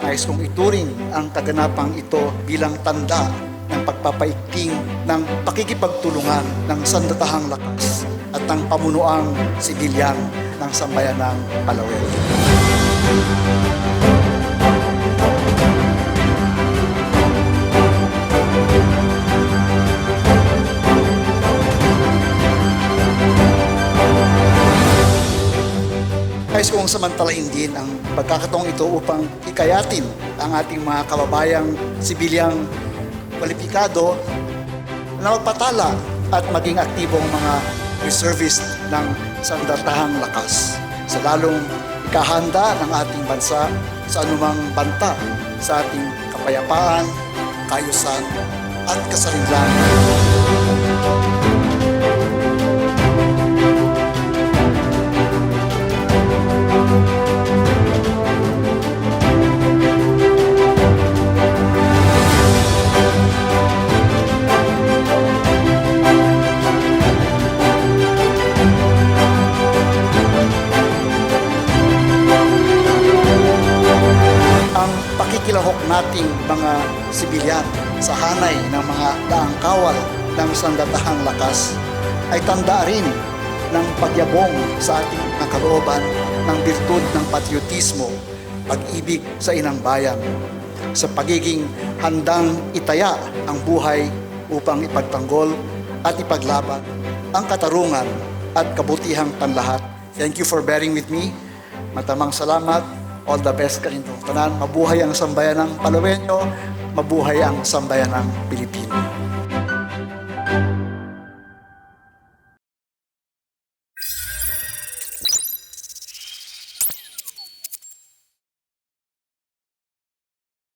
Nais kong ituring ang kaganapang ito bilang tanda ng pagpapaigting ng pakikipagtulungan ng sandatahang lakas at ng pamunuang sibilyan ng sambayanang Palawel. Nais kong samantalain din ang pagkakataong ito upang hikayatin ang ating mga kababayang sibilyang kwalipikado na magpatala at maging aktibong mga reservist ng sandatahang lakas sa lalong ikahanda ng ating bansa sa anumang banta sa ating kapayapaan, kaayusan at kasarinlan. Pakikilahok nating mga sibilyan sa hanay ng mga daang kawal ng sandatahang lakas ay tanda rin ng pagyabong sa ating nakalooban ng birtud ng patriotismo, pag-ibig sa inang bayan, sa pagiging handang itaya ang buhay upang ipagtanggol at ipaglaban ang katarungan at kabutihang tanlahat. Thank you for bearing with me. Matamang salamat. All the best kanindong tanan. Mabuhay ang sambayanang Palawenyo, mabuhay ang sambayanang Pilipino.